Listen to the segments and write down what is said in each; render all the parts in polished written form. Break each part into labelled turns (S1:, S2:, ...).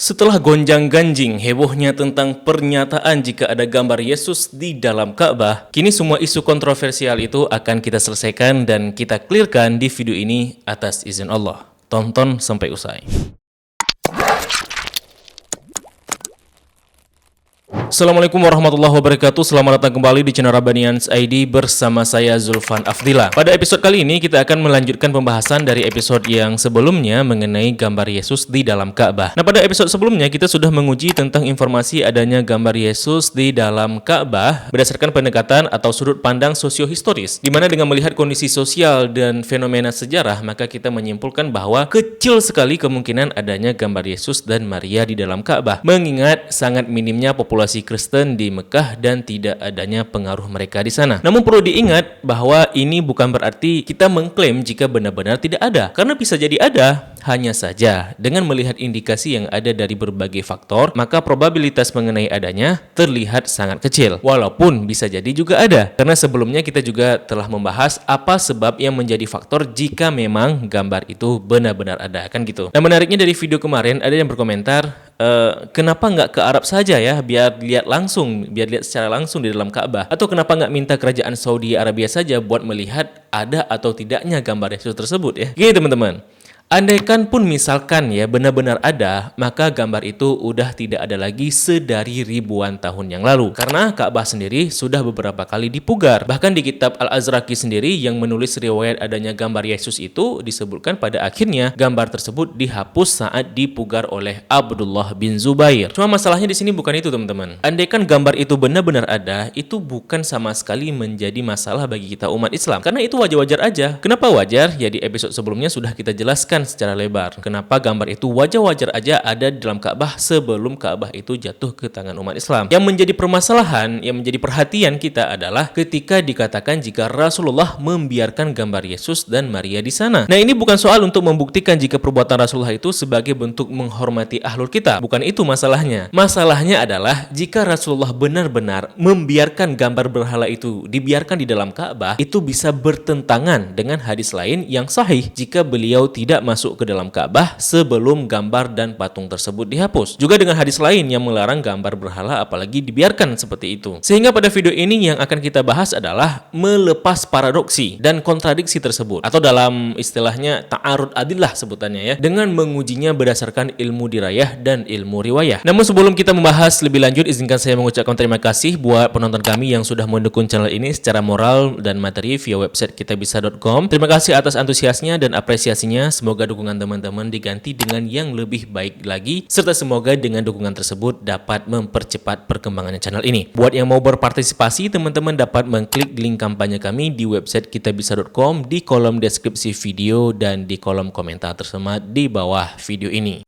S1: Setelah gonjang-ganjing hebohnya tentang pernyataan jika ada gambar Yesus di dalam Ka'bah, kini semua isu kontroversial itu akan kita selesaikan dan kita clearkan di video ini atas izin Allah. Tonton sampai usai. Assalamualaikum warahmatullahi wabarakatuh. Selamat datang kembali di channel Rabbanians ID bersama saya Zulfan Afdillah. Pada episode kali ini kita akan melanjutkan pembahasan dari episode yang sebelumnya mengenai gambar Yesus di dalam Ka'bah. Nah, pada episode sebelumnya kita sudah menguji tentang informasi adanya gambar Yesus di dalam Ka'bah berdasarkan pendekatan atau sudut pandang sosiohistoris, di mana dengan melihat kondisi sosial dan fenomena sejarah, maka kita menyimpulkan bahwa kecil sekali kemungkinan adanya gambar Yesus dan Maria di dalam Ka'bah, mengingat sangat minimnya populasi Kristen di Mekah dan tidak adanya pengaruh mereka di sana. Namun perlu diingat bahwa ini bukan berarti kita mengklaim jika benar-benar tidak ada, karena bisa jadi ada. Hanya saja dengan melihat indikasi yang ada dari berbagai faktor, maka probabilitas mengenai adanya terlihat sangat kecil. Walaupun bisa jadi juga ada, karena sebelumnya kita juga telah membahas apa sebab yang menjadi faktor jika memang gambar itu benar-benar ada, kan gitu. Nah, menariknya dari video kemarin ada yang berkomentar, kenapa nggak ke Arab saja ya, biar lihat secara langsung di dalam Ka'bah, atau kenapa nggak minta kerajaan Saudi Arabia saja buat melihat ada atau tidaknya gambar Yesus tersebut ya. Gini teman-teman, andaikan pun misalkan ya benar-benar ada, maka gambar itu udah tidak ada lagi sedari ribuan tahun yang lalu. Karena Ka'bah sendiri sudah beberapa kali dipugar. Bahkan di kitab Al-Azraqi sendiri yang menulis riwayat adanya gambar Yesus itu disebutkan pada akhirnya gambar tersebut dihapus saat dipugar oleh Abdullah bin Zubair. Cuma masalahnya di sini bukan itu teman-teman. Andaikan gambar itu benar-benar ada, itu bukan sama sekali menjadi masalah bagi kita umat Islam. Karena itu wajar-wajar aja. Kenapa wajar? Ya di episode sebelumnya sudah kita jelaskan secara lebar kenapa gambar itu wajar-wajar aja ada di dalam Ka'bah sebelum Ka'bah itu jatuh ke tangan umat Islam. Yang menjadi permasalahan, yang menjadi perhatian kita adalah ketika dikatakan jika Rasulullah membiarkan gambar Yesus dan Maria di sana. Nah, ini bukan soal untuk membuktikan jika perbuatan Rasulullah itu sebagai bentuk menghormati ahlul kitab. Bukan itu masalahnya. Masalahnya adalah jika Rasulullah benar-benar membiarkan gambar berhala itu dibiarkan di dalam Ka'bah, itu bisa bertentangan dengan hadis lain yang sahih jika beliau tidak masuk ke dalam Ka'bah sebelum gambar dan patung tersebut dihapus. Juga dengan hadis lain yang melarang gambar berhala apalagi dibiarkan seperti itu. Sehingga pada video ini yang akan kita bahas adalah melepas paradoksi dan kontradiksi tersebut, atau dalam istilahnya ta'arud adillah sebutannya ya, dengan mengujinya berdasarkan ilmu dirayah dan ilmu riwayah. Namun sebelum kita membahas lebih lanjut, izinkan saya mengucapkan terima kasih buat penonton kami yang sudah mendukung channel ini secara moral dan materi via website kitabisa.com. Terima kasih atas antusiasnya dan apresiasinya. Semoga dukungan teman-teman diganti dengan yang lebih baik lagi, serta semoga dengan dukungan tersebut dapat mempercepat perkembangan channel ini. Buat yang mau berpartisipasi, teman-teman dapat mengklik link kampanye kami di website kitabisa.com di kolom deskripsi video dan di kolom komentar tersemat di bawah video ini.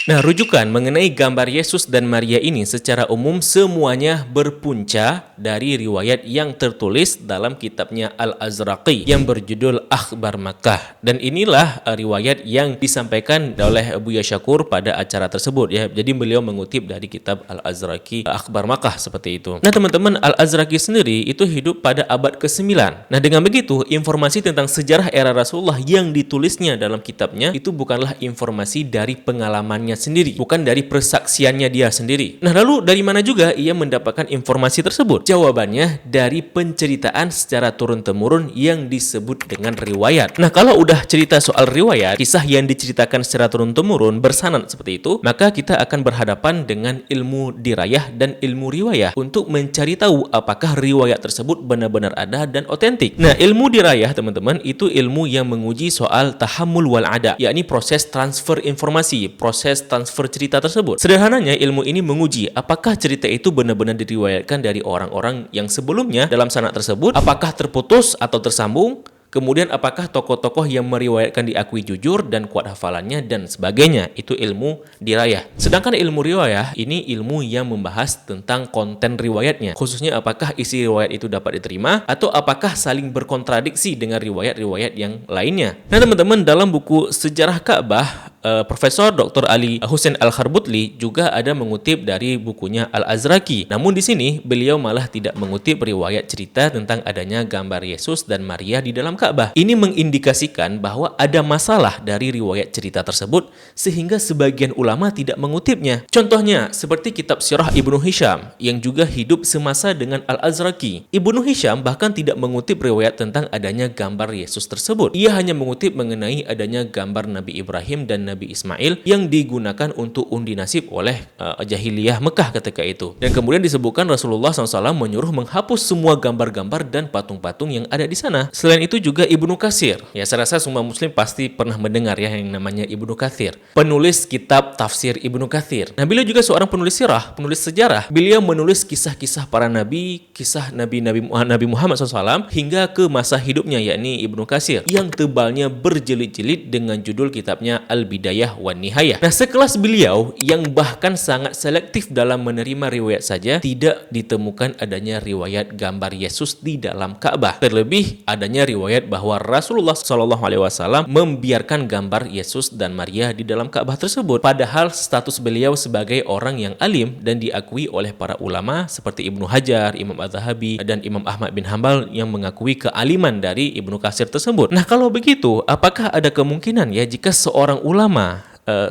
S1: Nah, rujukan mengenai gambar Yesus dan Maria ini secara umum semuanya berpunca dari riwayat yang tertulis dalam kitabnya Al-Azraqi yang berjudul Akhbar Makkah. Dan inilah riwayat yang disampaikan oleh Buya Syakur pada acara tersebut ya. Jadi beliau mengutip dari kitab Al-Azraqi Akhbar Makkah seperti itu. Nah, teman-teman, Al-Azraqi sendiri itu hidup pada abad ke-9. Nah, dengan begitu informasi tentang sejarah era Rasulullah yang ditulisnya dalam kitabnya itu bukanlah informasi dari pengalamannya sendiri, bukan dari persaksiannya dia sendiri. Nah, lalu dari mana juga ia mendapatkan informasi tersebut? Jawabannya dari penceritaan secara turun-temurun yang disebut dengan riwayat. Nah, kalau udah cerita soal riwayat, kisah yang diceritakan secara turun-temurun bersanad seperti itu, maka kita akan berhadapan dengan ilmu dirayah dan ilmu riwayah untuk mencari tahu apakah riwayat tersebut benar-benar ada dan otentik. Nah, ilmu dirayah teman-teman itu ilmu yang menguji soal tahammul wal ada, yakni proses transfer informasi, proses transfer cerita tersebut. Sederhananya, ilmu ini menguji apakah cerita itu benar-benar diriwayatkan dari orang-orang yang sebelumnya dalam sanad tersebut, apakah terputus atau tersambung, kemudian apakah tokoh-tokoh yang meriwayatkan diakui jujur dan kuat hafalannya dan sebagainya. Itu ilmu dirayah. Sedangkan ilmu riwayah ini ilmu yang membahas tentang konten riwayatnya, khususnya apakah isi riwayat itu dapat diterima atau apakah saling berkontradiksi dengan riwayat-riwayat yang lainnya. Nah, teman-teman, dalam buku Sejarah Ka'bah Profesor Dr. Ali Hussein Al-Kharbutli juga ada mengutip dari bukunya Al-Azraqi. Namun di sini beliau malah tidak mengutip riwayat cerita tentang adanya gambar Yesus dan Maria di dalam Ka'bah. Ini mengindikasikan bahwa ada masalah dari riwayat cerita tersebut sehingga sebagian ulama tidak mengutipnya. Contohnya seperti kitab Sirah Ibnu Hisham yang juga hidup semasa dengan Al-Azraqi. Ibnu Hisham bahkan tidak mengutip riwayat tentang adanya gambar Yesus tersebut. Ia hanya mengutip mengenai adanya gambar Nabi Ibrahim dan Nabi Ismail yang digunakan untuk undi nasib oleh jahiliyah Mekah ketika itu. Dan kemudian disebutkan Rasulullah SAW menyuruh menghapus semua gambar-gambar dan patung-patung yang ada di sana. Selain itu juga Ibnu Katsir. Ya, saya rasa semua muslim pasti pernah mendengar ya yang namanya Ibnu Katsir. Penulis kitab tafsir Ibnu Katsir. Nah, beliau juga seorang penulis sirah, penulis sejarah. Beliau menulis kisah-kisah para nabi, kisah Nabi Muhammad SAW hingga ke masa hidupnya, yakni Ibnu Katsir, yang tebalnya berjilid-jilid dengan judul kitabnya Al-Bidayah wan Nihayah. Nah, sekelas beliau yang bahkan sangat selektif dalam menerima riwayat saja, tidak ditemukan adanya riwayat gambar Yesus di dalam Ka'bah. Terlebih adanya riwayat bahwa Rasulullah SAW membiarkan gambar Yesus dan Maria di dalam Ka'bah tersebut. Padahal status beliau sebagai orang yang alim dan diakui oleh para ulama seperti Ibnu Hajar, Imam Az-Zahabi, dan Imam Ahmad bin Hanbal yang mengakui kealiman dari Ibnu Katsir tersebut. Nah, kalau begitu, apakah ada kemungkinan ya jika seorang ulama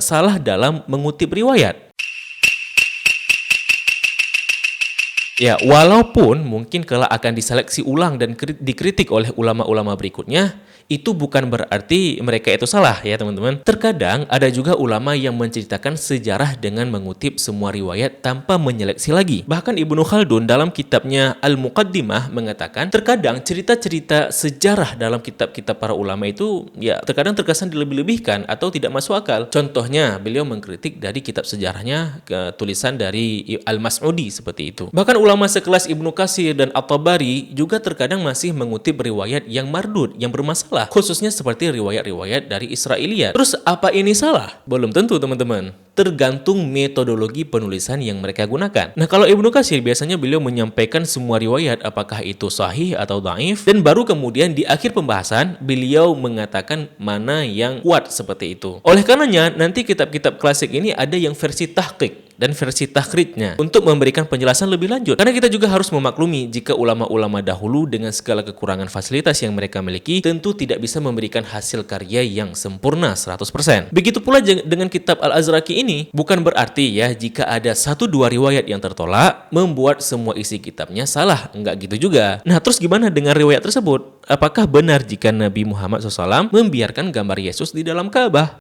S1: salah dalam mengutip riwayat? Ya, walaupun mungkin kelak akan diseleksi ulang dan dikritik oleh ulama-ulama berikutnya, itu bukan berarti mereka itu salah ya teman-teman. Terkadang ada juga ulama yang menceritakan sejarah dengan mengutip semua riwayat tanpa menyeleksi lagi. Bahkan Ibnu Khaldun dalam kitabnya Al-Muqaddimah mengatakan terkadang cerita-cerita sejarah dalam kitab-kitab para ulama itu ya terkadang terkesan dilebih-lebihkan atau tidak masuk akal. Contohnya beliau mengkritik dari kitab sejarahnya tulisan dari Al-Mas'udi seperti itu. Bahkan ulama sekelas Ibnu Katsir dan At-Tabari juga terkadang masih mengutip riwayat yang mardud, yang bermasalah, khususnya seperti riwayat-riwayat dari Israiliyat. Terus apa ini salah? Belum tentu teman-teman. Tergantung metodologi penulisan yang mereka gunakan. Nah, kalau Ibnu Katsir biasanya beliau menyampaikan semua riwayat apakah itu sahih atau dhaif, dan baru kemudian di akhir pembahasan beliau mengatakan mana yang kuat seperti itu. Oleh karenanya nanti kitab-kitab klasik ini ada yang versi tahqiq dan versi takhrijnya untuk memberikan penjelasan lebih lanjut. Karena kita juga harus memaklumi jika ulama-ulama dahulu dengan segala kekurangan fasilitas yang mereka miliki tentu tidak bisa memberikan hasil karya yang sempurna 100%. Begitu pula dengan kitab Al-Azraqi ini, bukan berarti ya jika ada 1-2 riwayat yang tertolak membuat semua isi kitabnya salah. Enggak gitu juga. Nah, terus gimana dengan riwayat tersebut? Apakah benar jika Nabi Muhammad SAW membiarkan gambar Yesus di dalam Ka'bah?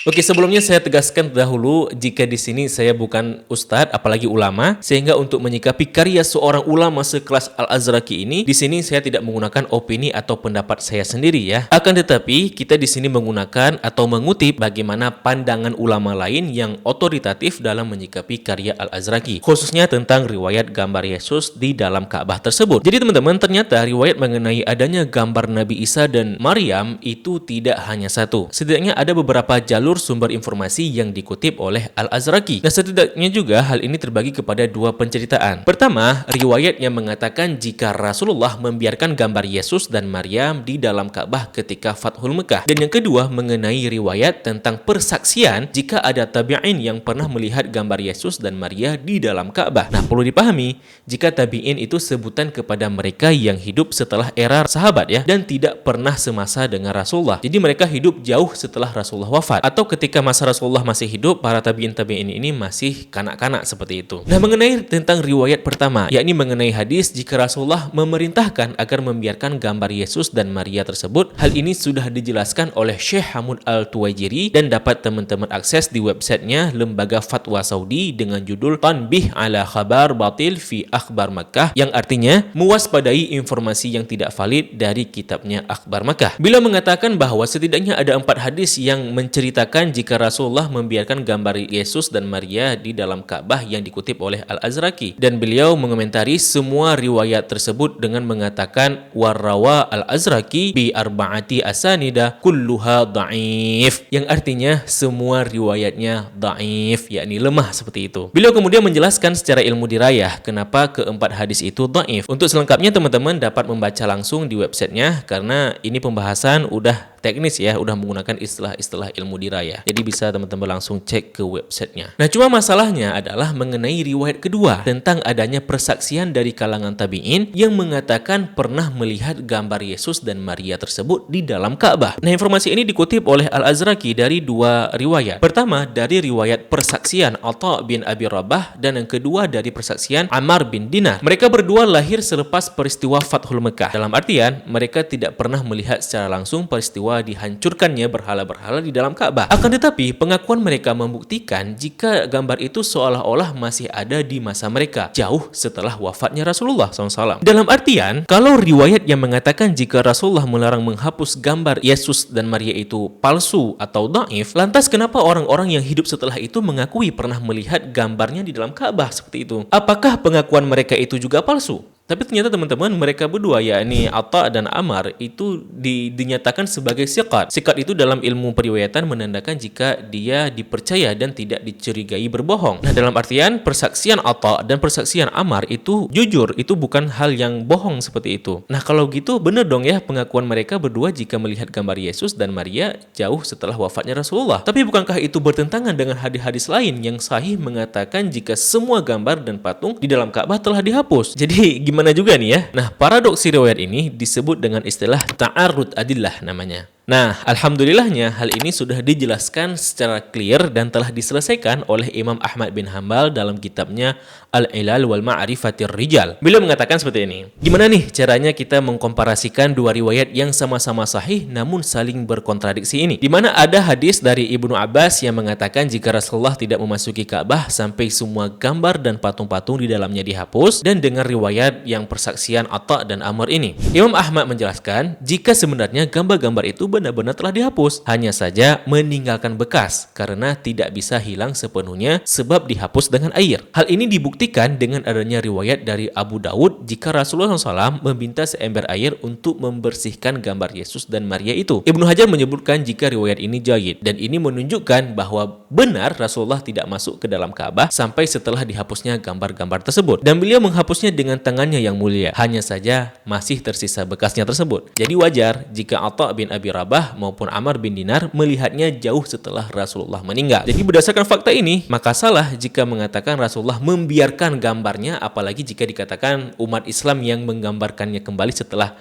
S1: Oke, sebelumnya saya tegaskan dahulu jika di sini saya bukan ustadz, apalagi ulama, sehingga untuk menyikapi karya seorang ulama sekelas Al-Azraqi ini, di sini saya tidak menggunakan opini atau pendapat saya sendiri ya. Akan tetapi kita di sini menggunakan atau mengutip bagaimana pandangan ulama lain yang otoritatif dalam menyikapi karya Al-Azraqi, khususnya tentang riwayat gambar Yesus di dalam Ka'bah tersebut. Jadi teman-teman, ternyata riwayat mengenai adanya gambar Nabi Isa dan Maryam itu tidak hanya satu. Setidaknya ada beberapa jalur sumber informasi yang dikutip oleh Al-Azraqi. Nah, setidaknya juga hal ini terbagi kepada 2 penceritaan. Pertama, riwayat yang mengatakan jika Rasulullah membiarkan gambar Yesus dan Maryam di dalam Ka'bah ketika Fathul Mekah. Dan yang kedua, mengenai riwayat tentang persaksian jika ada tabi'in yang pernah melihat gambar Yesus dan Maria di dalam Ka'bah. Nah, perlu dipahami, jika tabi'in itu sebutan kepada mereka yang hidup setelah era sahabat ya, dan tidak pernah semasa dengan Rasulullah. Jadi mereka hidup jauh setelah Rasulullah wafat. Atau ketika masa Rasulullah masih hidup, para tabi'in ini masih kanak-kanak seperti itu. Nah, mengenai tentang riwayat pertama, yakni mengenai hadis jika Rasulullah memerintahkan agar membiarkan gambar Yesus dan Maria tersebut, hal ini sudah dijelaskan oleh Syekh Hamud Al-Tuwaijiri dan dapat teman-teman akses di websitenya Lembaga Fatwa Saudi dengan judul Tanbih ala Khabar Batil fi Akhbar Makkah, yang artinya mewaspadai informasi yang tidak valid dari kitabnya Akhbar Makkah. Beliau mengatakan bahwa setidaknya ada 4 hadis yang menceritakan jika Rasulullah membiarkan gambar Yesus dan Maria di dalam Ka'bah yang dikutip oleh Al-Azraqi, dan beliau mengomentari semua riwayat tersebut dengan mengatakan warrawa Al-Azraqi bi arba'ati asanida kulluha dhaif, yang artinya semua riwayatnya dhaif, yakni lemah seperti itu. Beliau kemudian menjelaskan secara ilmu dirayah kenapa keempat hadis itu dhaif. Untuk selengkapnya teman-teman dapat membaca langsung di websitenya karena ini pembahasan udah teknis ya, udah menggunakan istilah-istilah ilmu diraya. Jadi bisa teman-teman langsung cek ke websitenya. Nah, cuma masalahnya adalah mengenai riwayat kedua tentang adanya persaksian dari kalangan tabi'in yang mengatakan pernah melihat gambar Yesus dan Maria tersebut di dalam Ka'bah. Nah, informasi ini dikutip oleh Al-Azraqi dari dua riwayat. Pertama, dari riwayat persaksian Atha bin Abi Rabah, dan yang kedua dari persaksian Ammar bin Dinar. Mereka berdua lahir selepas peristiwa Fathul Mekah. Dalam artian, mereka tidak pernah melihat secara langsung peristiwa dihancurkannya berhala-berhala di dalam Ka'bah. Akan tetapi, pengakuan mereka membuktikan jika gambar itu seolah-olah masih ada di masa mereka, jauh setelah wafatnya Rasulullah SAW. Dalam artian, kalau riwayat yang mengatakan jika Rasulullah melarang menghapus gambar Yesus dan Maria itu palsu atau dhaif, lantas kenapa orang-orang yang hidup setelah itu mengakui pernah melihat gambarnya di dalam Ka'bah seperti itu? Apakah pengakuan mereka itu juga palsu? Tapi ternyata teman-teman, mereka berdua yakni Atha dan Ammar itu dinyatakan sebagai siqat. Siqat itu dalam ilmu periwayatan menandakan jika dia dipercaya dan tidak dicurigai berbohong. Nah, dalam artian persaksian Atha dan persaksian Ammar itu jujur, itu bukan hal yang bohong seperti itu. Nah, kalau gitu benar dong ya pengakuan mereka berdua jika melihat gambar Yesus dan Maria jauh setelah wafatnya Rasulullah. Tapi bukankah itu bertentangan dengan hadis-hadis lain yang sahih mengatakan jika semua gambar dan patung di dalam Ka'bah telah dihapus? Jadi gimana juga nih ya? Nah, paradoksi riwayat ini disebut dengan istilah ta'arud adillah namanya. Nah, alhamdulillahnya hal ini sudah dijelaskan secara clear dan telah diselesaikan oleh Imam Ahmad bin Hanbal dalam kitabnya Al-Ilal wal Ma'rifatir Rijal. Beliau mengatakan seperti ini. Gimana nih caranya kita mengkomparasikan dua riwayat yang sama-sama sahih namun saling berkontradiksi ini? Di mana ada hadis dari Ibnu Abbas yang mengatakan jika Rasulullah tidak memasuki Ka'bah sampai semua gambar dan patung-patung di dalamnya dihapus, dan dengan riwayat yang persaksian Atha dan Ammar ini. Imam Ahmad menjelaskan jika sebenarnya gambar-gambar itu benar-benar telah dihapus, hanya saja meninggalkan bekas karena tidak bisa hilang sepenuhnya sebab dihapus dengan air. Hal ini dibuktikan dengan adanya riwayat dari Abu Daud jika Rasulullah SAW meminta seember air untuk membersihkan gambar Yesus dan Maria itu. Ibnu Hajar menyebutkan jika riwayat ini jayyid, dan ini menunjukkan bahwa benar Rasulullah tidak masuk ke dalam Ka'bah sampai setelah dihapusnya gambar-gambar tersebut, dan beliau menghapusnya dengan tangannya yang mulia, hanya saja masih tersisa bekasnya tersebut. Jadi wajar jika Atha bin Abi Rabah maupun Ammar bin Dinar melihatnya jauh setelah Rasulullah meninggal. Jadi berdasarkan fakta ini, maka salah jika mengatakan Rasulullah membiarkan gambarnya, apalagi jika dikatakan umat Islam yang menggambarkannya kembali setelah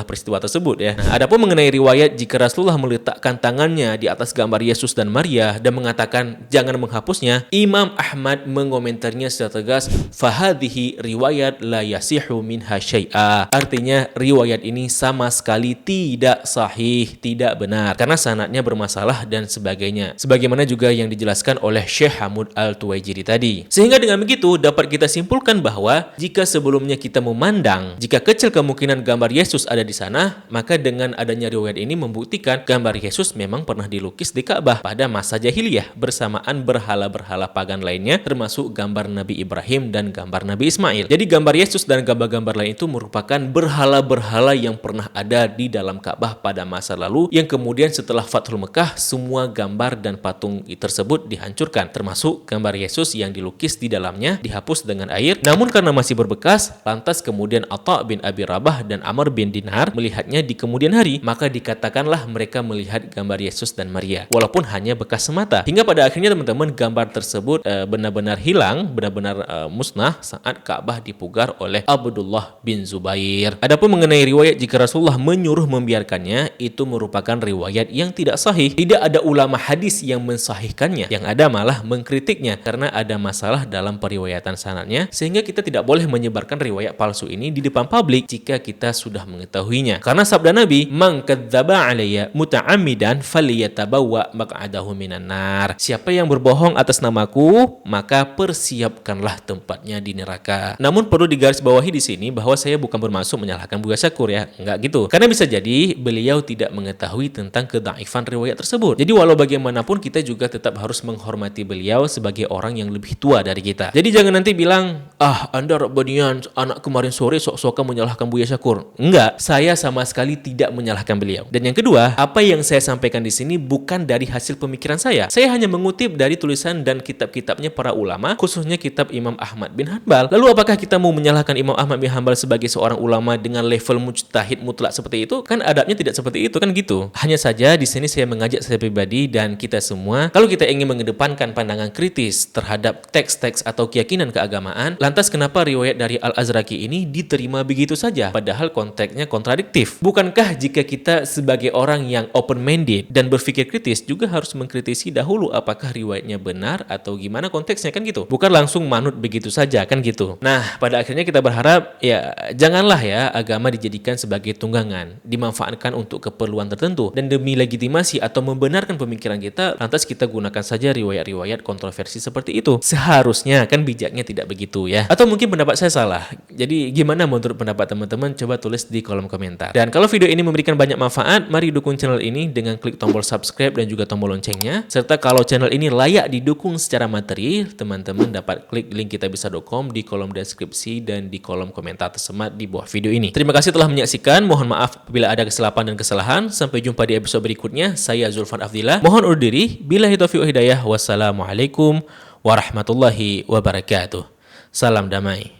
S1: peristiwa tersebut ya. Nah, adapun mengenai riwayat jika Rasulullah meletakkan tangannya di atas gambar Yesus dan Maria dan mengatakan jangan menghapusnya, Imam Ahmad mengomentarnya secara tegas, fahadhihi riwayat la yasihu minha syai'a. Artinya riwayat ini sama sekali tidak sahih, tidak benar karena sanadnya bermasalah dan sebagainya, sebagaimana juga yang dijelaskan oleh Syekh Hamud Al-Tuwaijiri tadi. Sehingga dengan begitu dapat kita simpulkan bahwa jika sebelumnya kita memandang jika kecil kemungkinan gambar Yesus ada di sana, maka dengan adanya riwayat ini membuktikan gambar Yesus memang pernah dilukis di Ka'bah pada masa jahiliyah bersamaan berhala-berhala pagan lainnya, termasuk gambar Nabi Ibrahim dan gambar Nabi Ismail. Jadi gambar Yesus dan gambar-gambar lain itu merupakan berhala-berhala yang pernah ada di dalam Ka'bah pada masa lalu, yang kemudian setelah Fathul Mekah semua gambar dan patung tersebut dihancurkan, termasuk gambar Yesus yang dilukis di dalamnya dihapus dengan air. Namun karena masih berbekas, lantas kemudian Atha bin Abi Rabah dan Ammar bin Dinar melihatnya di kemudian hari, maka dikatakanlah mereka melihat gambar Yesus dan Maria walaupun hanya bekas semata. Hingga pada akhirnya teman-teman gambar tersebut benar-benar hilang, benar-benar musnah saat Ka'bah dipugar oleh Abdullah bin Zubair. Adapun mengenai riwayat jika Rasulullah menyuruh membiarkannya, itu merupakan riwayat yang tidak sahih. Tidak ada ulama hadis yang mensahihkannya, yang ada malah mengkritiknya karena ada masalah dalam periwayatan sanadnya, sehingga kita tidak boleh menyebarkan riwayat palsu ini di depan publik jika kita sudah mengetahuinya. Karena sabda Nabi, "Man kadzdzaba alayya muta'ammidan falyatabawwa maq'adahu minan nar." Siapa yang berbohong atas namaku, maka persiapkanlah tempatnya di neraka. Namun perlu digarisbawahi di sini bahwa saya bukan bermaksud menyalahkan Buya Syakur ya, enggak gitu. Karena bisa jadi beliau tidak mengetahui tentang kedaifan riwayat tersebut. Jadi walau bagaimanapun kita juga tetap harus menghormati beliau sebagai orang yang lebih tua dari kita. Jadi jangan nanti bilang, Anda Rabbanian anak kemarin sore sok-sokan menyalahkan Buya Syakur. Enggak, saya sama sekali tidak menyalahkan beliau. Dan yang kedua, apa yang saya sampaikan di sini bukan dari hasil pemikiran saya. Saya hanya mengutip dari tulisan dan kitab-kitabnya para ulama, khususnya kitab Imam Ahmad bin Hanbal. Lalu apakah kita mau menyalahkan Imam Ahmad bin Hanbal sebagai seorang ulama dengan level mujtahid mutlak seperti itu? Kan adabnya tidak seperti itu kan begitu. Hanya saja di sini saya mengajak saya pribadi dan kita semua, kalau kita ingin mengedepankan pandangan kritis terhadap teks-teks atau keyakinan keagamaan, lantas kenapa riwayat dari Al-Azraqi ini diterima begitu saja, padahal konteksnya kontradiktif? Bukankah jika kita sebagai orang yang open-minded dan berpikir kritis juga harus mengkritisi dahulu apakah riwayatnya benar atau gimana konteksnya, kan gitu? Bukan langsung manut begitu saja, kan gitu? Nah, pada akhirnya kita berharap ya janganlah ya agama dijadikan sebagai tunggangan, dimanfaatkan untuk keperluan tertentu, dan demi legitimasi atau membenarkan pemikiran kita, lantas kita gunakan saja riwayat-riwayat kontroversi seperti itu. Seharusnya kan bijaknya tidak begitu ya. Atau mungkin pendapat saya salah. Jadi gimana menurut pendapat teman-teman? Coba tulis di kolom komentar. Dan kalau video ini memberikan banyak manfaat, mari dukung channel ini dengan klik tombol subscribe dan juga tombol loncengnya. Serta kalau channel ini layak didukung secara materi, teman-teman dapat klik link kitabisa.com di kolom deskripsi dan di kolom komentar tersemat di bawah video ini. Terima kasih telah menyaksikan. Mohon maaf apabila ada kesilapan dan kesalahan. Sampai jumpa di episode berikutnya. Saya Zulfan Afdillah. Mohon undur diri. Billahi taufiq wal hidayah. Wassalamualaikum warahmatullahi wabarakatuh. Salam damai.